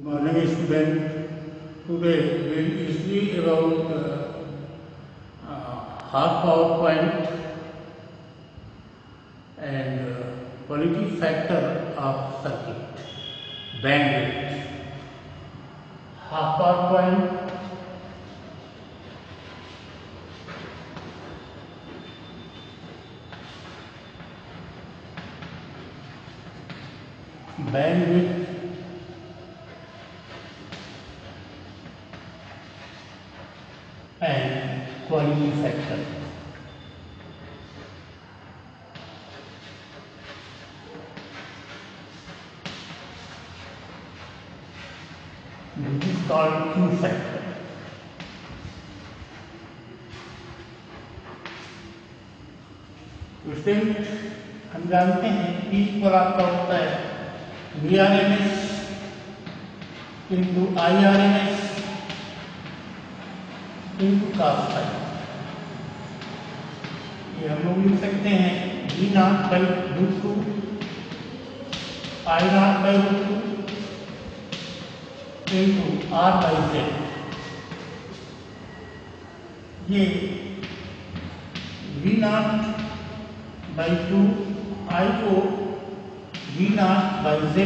Good morning, student. Today we will see about half power point and quality factor of circuit, bandwidth. Half power point, bandwidth, and quality factor. This is called Q factor. Student, हम जानते हैं P पर आपका होता है VRMS into IRMS into cos phi। ये हम लोग लिख सकते हैं V0 by √2 I0 by √2 into R by Z। ये V0 बाई 2 I को V0 बाई Z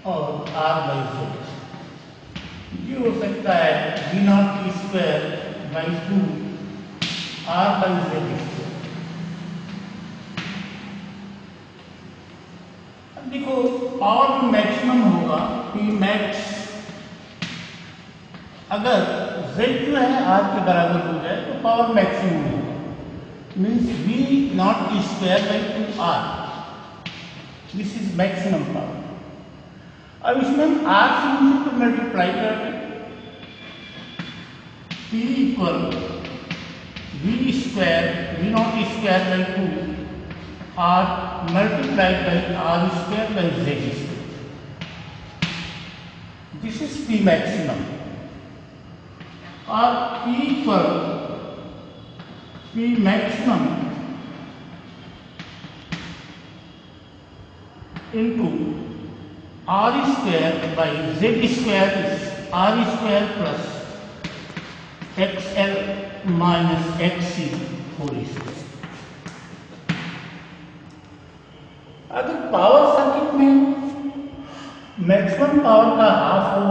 और R बाई Z। ये हो सकता है V0 square by 2 R by Z square. अब देखो पावर जो मैक्सिमम होगा P मैक्स, अगर Z जो है R के बराबर हो जाए तो पावर मैक्सिमम होगा, means V0 square by 2R। This is maximum power. अब इसमें हम R से तो मल्टीप्लाई कर दें, P equal V square V0 square by 2 R multiply by R square by Z square. This is P maximum. और P equal P maximum into R square by Z square is R square plus XL minus XC whole square। अगर power circuit में maximum power का half हो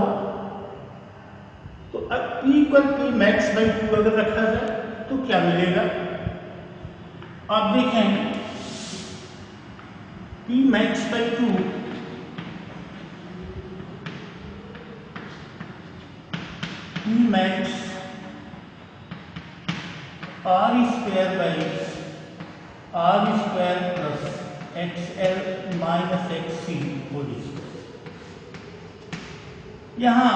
तो अब P equal P max by 2 अगर रखा जाए तो क्या मिलेगा? आप देखें P max by 2 P max R square by R square plus XL minus XC whole square. यहाँ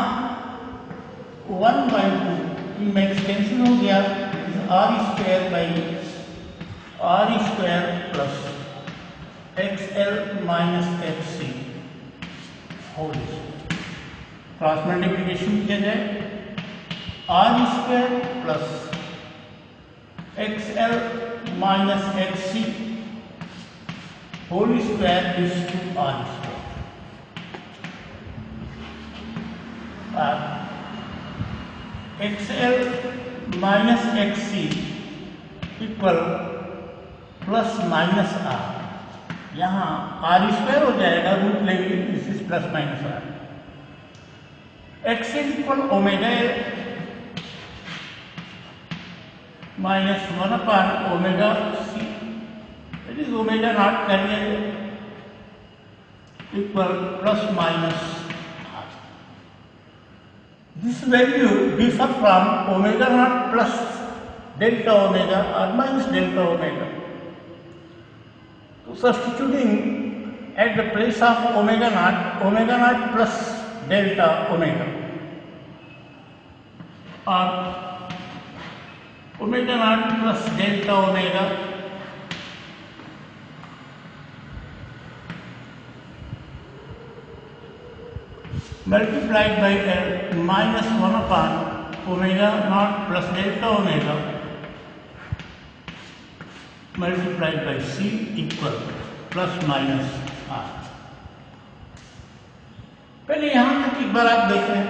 1 बाई 2 P मैक्स कैंसिल हो गया, R square by R square plus XL minus XC whole square. Cross multiplication किया जाए, R square plus XL minus XC whole square is two R square. XL minus XC equal plus minus R। यहाँ R square हो जाएगा, root लेंगे, this is plus minus R। XC equal omega minus 1 upon omega C, it is omega naught करिए equal plus minus. This value differ from omega naught plus delta omega or minus delta omega. So substituting at the place of omega naught plus delta omega or omega naught plus delta omega multiplied by L minus 1 upon omega naught plus delta omega multiplied by C equal plus minus R। पहले यहाँ तक एक बार आप देख लें।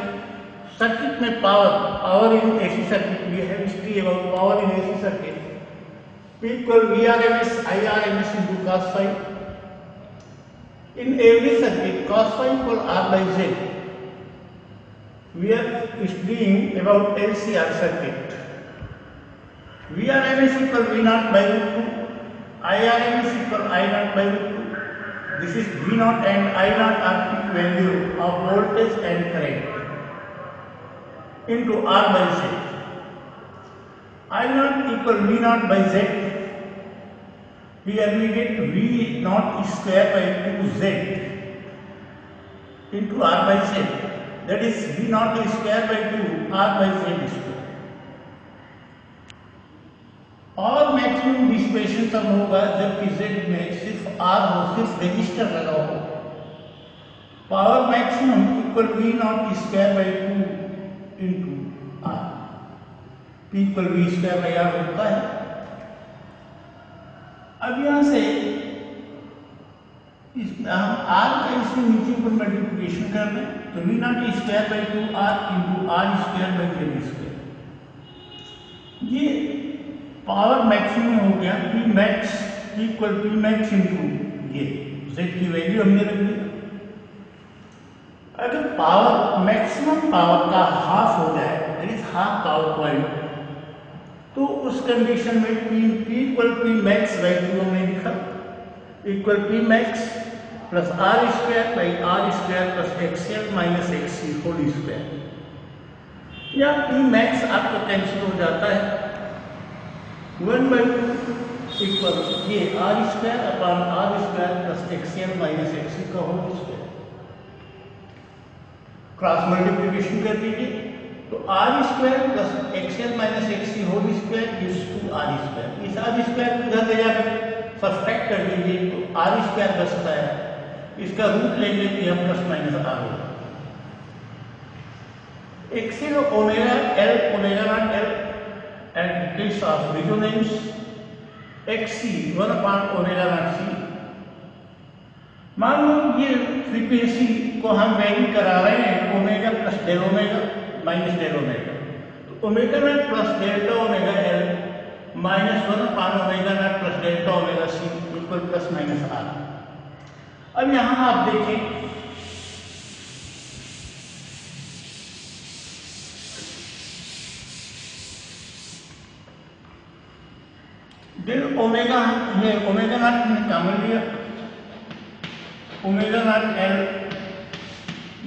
Circuit में power in AC circuit भी है, history about power in AC circuit. P equal VRMS IRMS into cos phi. In every circuit, cos phi equal R by Z. We are studying about LCR circuit. VRMS equal V naught by root 2. IRMS equal I naught by root 2. This is V naught and I naught are peak value of voltage and current into R by Z. I naught equal V naught by Z. Here we get V naught square by 2Z into R by Z. That is V naught square by 2 R by Z square. और maximum dissipation तब होगा जबकि Z में सिर्फ R हो, सिर्फ register लगा हो। Power maximum equal V naught square by 2 into R। P equal V square by R होता है। अब यहाँ से हम R का इसमें नीचे ऊपर मल्टीप्लिकेशन कर दें तो V naught square by 2R into R square by Z square. ये पावर मैक्सिमम हो गया P max equal P max into ये Z की वैल्यू हमने रख दी। अगर पावर मैक्सिमम पावर का हाफ हो जाए, that is half power point, तो उस कंडीशन में P equal P max by 2 हमने लिखा equal P max plus R square by R square plus XL minus XC whole square. या P मैक्स आपको कैंसिल हो जाता है 1 बाई 2 इक्वल ये R square upon R square plus XL minus XC का whole square. Cross multiplication कर दीजिए तो R square plus XL minus XC whole square is two R square. इस R स्क्वायर को इधर ले जाकर सब्ट्रैक्ट कर दीजिए तो R स्क्वायर बचता है, इसका रूट लेंगे तो यह प्लस माइनस R होगा। XL omega L omega not L at place of resonance XC 1 upon omega not C। मान लो ये फ्रीक्वेंसी को हम वैल्यू करा रहे हैं omega plus del omega minus del omega, तो omega naught plus delta omega L minus 1 upon omega naught plus delta omega C equal plus minus R। अब यहाँ आप देखें डेल ओमेगा है, ओमेगा नॉट हमने कॉमन लिया, ओमेगा नॉट L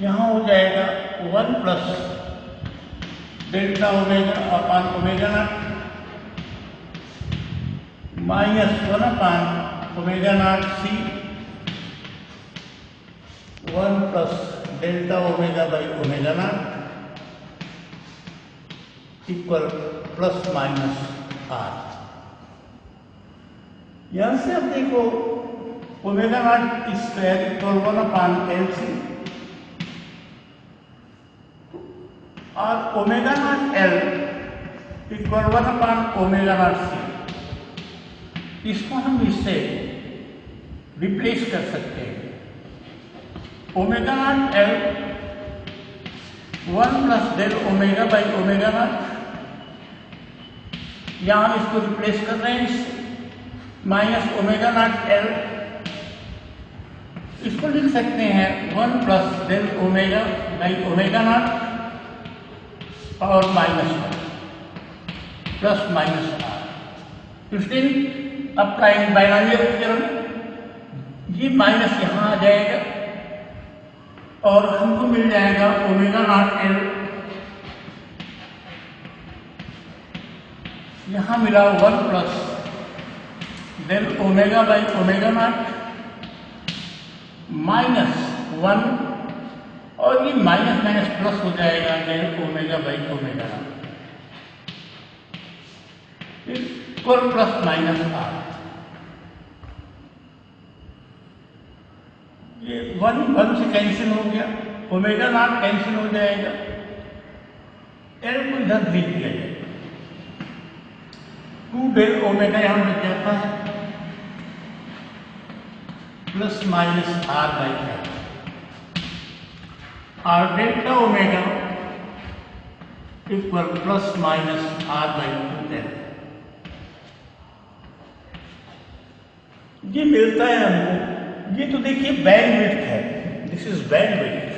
यहाँ हो जाएगा 1 plus delta omega upon omega not minus 1 upon omega not C 1 plus delta omega by omega not equal plus minus R। यहां से अब देखो omega not square equal 1 upon LC और omega not L equal 1 upon omega not C। इसको हम इससे replace कर सकते हैं। Omega not L 1 plus del omega by omega nought, यहाँ हम इसको रिप्लेस कर रहे हैं इससे, माइनस ओमेगा नॉट L इसको लिख सकते हैं 1 plus del omega by omega naught और minus 1 plus minus R। Fifteen applying binomial theorem, ये माइनस यहाँ आ जाएगा और हमको मिल जाएगा ओमेगा नॉट L, यहाँ मिला 1 plus del omega by omega not minus 1 और ये माइनस माइनस प्लस हो जाएगा del omega by omega not equal plus minus R। ये 1 से कैंसिल हो गया, ओमेगा नॉट कैंसिल हो जाएगा, L को इधर भेज दिया जाएगा, 2 डेल ओमेगा यहाँ बच जाता है plus minus R by L। R delta omega equal plus minus R by 2l। ये मिलता है हमको। ये तो देखिए बैंडविड्थ है, दिस इज बैंडविड्थ।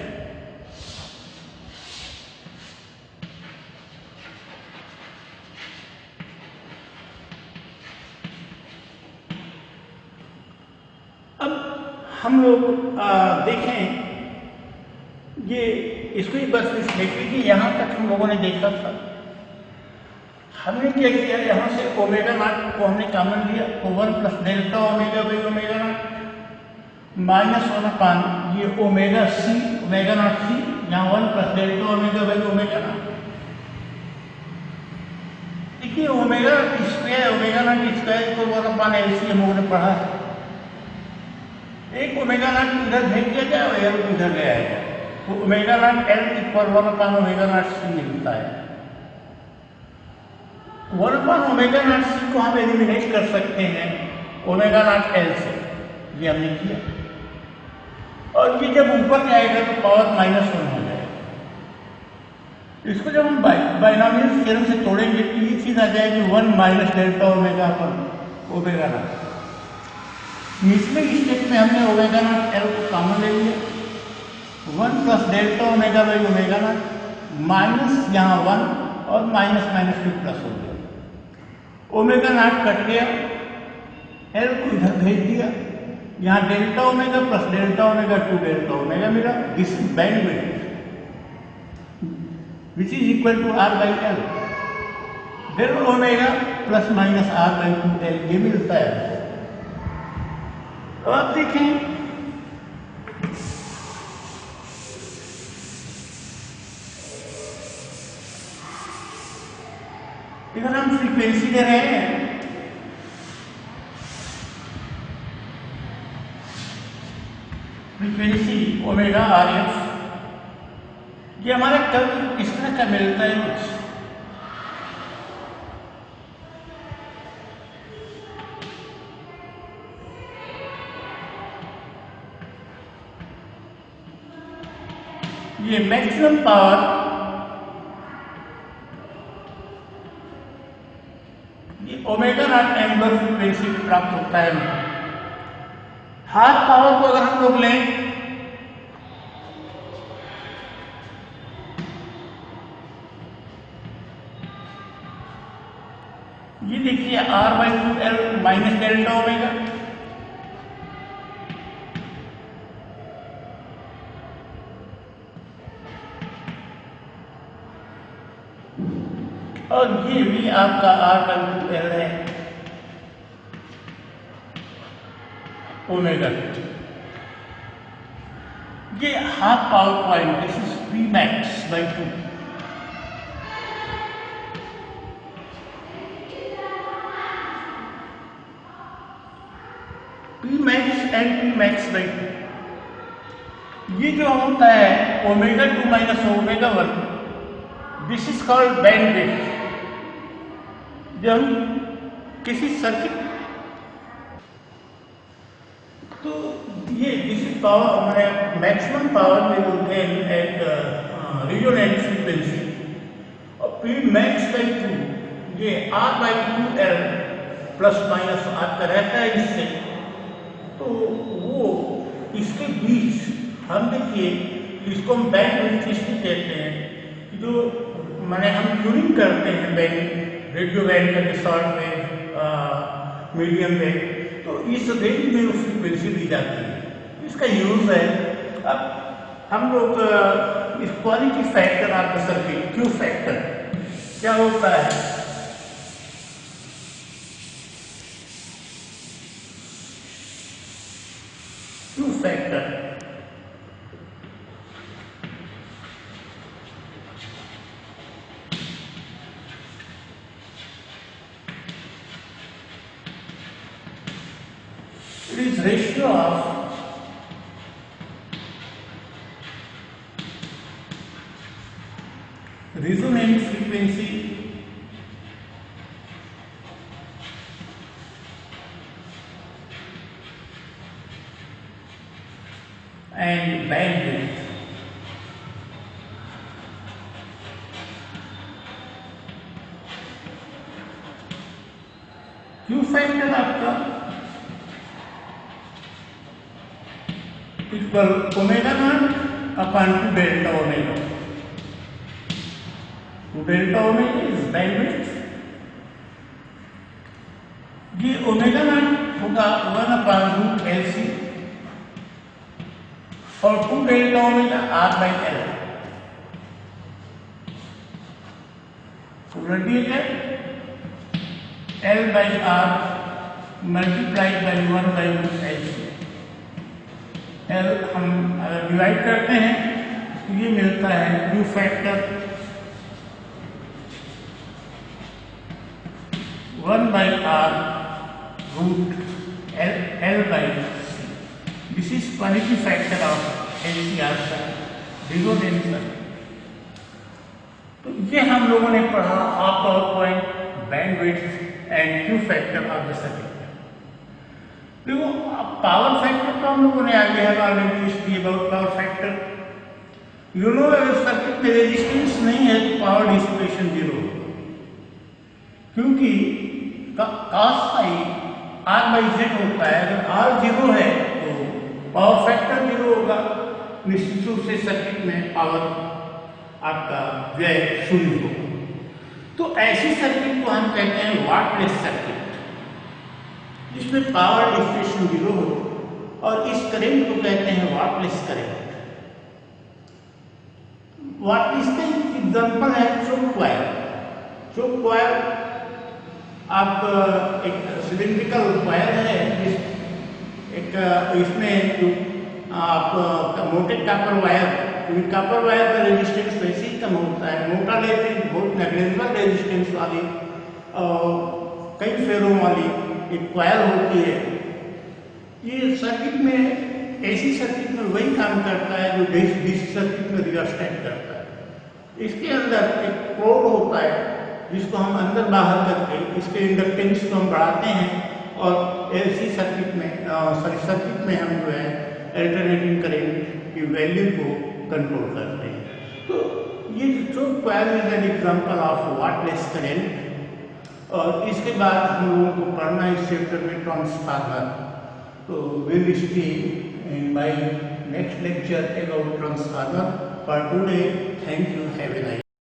अब हम लोग देखें, ये इसको ही बस देखिए कि यहां तक हम लोगों ने देखा था। हमने क्या किया, यहां से ओमेगा नॉट को हमने कॉमन लिया, तो 1 plus delta omega by omega not minus 1 upon ये omega C, omega naught C, यहाँ 1 plus delta omega by omega naught. देखिए omega square, omega not square को 1 अपान एल सी हम लोगों ने पढ़ा है। एक ओमेगा नॉट इधर भेज दिया जाए और एल इधर ले आएगा, तो omega naught L equal 1 upon omega naught C मिलता है। 1 अपान ओमेगा नॉट सी को हम एलिमिनेट कर सकते हैं ओमेगा नॉट एल से, ये हमने किया। और ये जब ऊपर जाएगा तो पावर -1 हो जाएगा। इसको जब हम बाइनोमियल थ्योरम से तोड़ेंगे तो ये चीज आ जाएगी 1 माइनस डेल्टा ओमेगा पर ओमेगा नॉट। निचले स्टेप में हमने ओमेगा नॉट एल को कॉमन ले लिया, 1 plus delta omega by omega not minus यहाँ 1 और माइनस माइनस भी प्लस हो गया, ओमेगा नॉट कट गया, एल को इधर भेज दिया, यहाँ delta omega plus delta omega 2 delta omega मिला। This is bandwidth which is equal to R by L. Del omega plus minus R by 2l ये मिलता है। तो आप देखें, इधर हम फ्रीक्वेंसी दे रहे हैं, फ्रीक्वेंसी ओमेगा आर एफ, ये हमारा कर्व किस तरह का मिलता है कुछ। ये मैक्सिमम पावर ये ओमेगा नॉट एंगुलर फ्रीक्वेंसी प्राप्त होता है। हाफ पावर को अगर हम लोग लें, ये देखिए R by 2l minus delta omega, और ये भी आपका आर बाई 2l है ओमेगा। ये half power point, this is P max by 2। P max and P max by 2, ये जो होता है omega 2 minus omega 1, this is called bandwidth. जब किसी सर्किट, तो ये दिस इज पावर हमारे मैक्सिमम पावर में बोलते हैं एट रेजोनेंट फ्रीक्वेंसी, और पी मैक्स बाई 2 ये are by 2l plus minus आपका रहता है इससे, तो वो इसके बीच हम देखिए इसको हम बैंडविड्थ इसलिए कहते हैं, जो माने हम ट्यूनिंग करते हैं बैंड, रेडियो बैंड का शॉर्ट वेव, मीडियम वेव, तो इस रेंज में उस फ्रीक्वेंसी दी जाती है, इसका यूज है। अब हम लोग इस क्वालिटी फैक्टर आपका सर्किट क्यू फैक्टर क्या होता है, Q factor it is ratio of resonant frequency and bandwidth. Q factor आपका equal omega naught upon two delta omega. Two delta omega is bandwidth, ये ओमेगा नॉट होगा 1 upon root L C और two delta omega R by L. रख दिए जाए L by R multiplied by 1 by root L C. L हम अगर divide करते हैं तो ये मिलता है Q factor 1 by R root L by C. This is quality factor of LCR का जीरो डेंसर। तो ये हम लोगों ने पढ़ा half power point, bandwidth and Q factor of the circuit. देखो पावर फैक्टर तो हम लोगों ने आगे है already study about power factor. You know अगर सर्किट में रेजिस्टेंस नहीं है तो पावर डिसिपेशन जीरो होगा, क्योंकि cos phi R by Z होता है। अगर आर जीरो है तो पावर फैक्टर जीरो होगा, निश्चित रूप से सर्किट में पावर आपका व्यय शून्य होगा। तो ऐसी सर्किट को हम कहते हैं वाटलेस सर्किट, जिसमें पावर डिसिपेशन जीरो हो, और इस करंट को कहते हैं वाटलेस करंट। इसका एग्जांपल है चोक वायर। चोक वायर आप एक सिलिंड्रिकल वायर है, इसमें जो आप मोटे कॉपर वायर, क्योंकि कॉपर वायर का रेजिस्टेंस वैसे ही कम होता है, मोटा लेकिन बहुत नेग्लिजिबल रेजिस्टेंस वाली कई फेरों वाली एक वायर होती है। ये सर्किट में, ऐसी सर्किट में वही काम करता है जो डीसी सर्किट में रियोस्टेट करता है। इसके अंदर एक प्रोब होता है जिसको हम अंदर बाहर करके इसके इंडक्टेंस को हम बढ़ाते हैं और एलसी सर्किट में सर्किट में हम जो है अल्टरनेटिंग करंट की वैल्यू को कंट्रोल करते हैं। तो ये choke wire is an example of wattless current. और इसके बाद हम लोगों को पढ़ना इस चैप्टर में ट्रांसफार्मर। तो will stay in my next lecture about transformer. For today, thank you, have a nice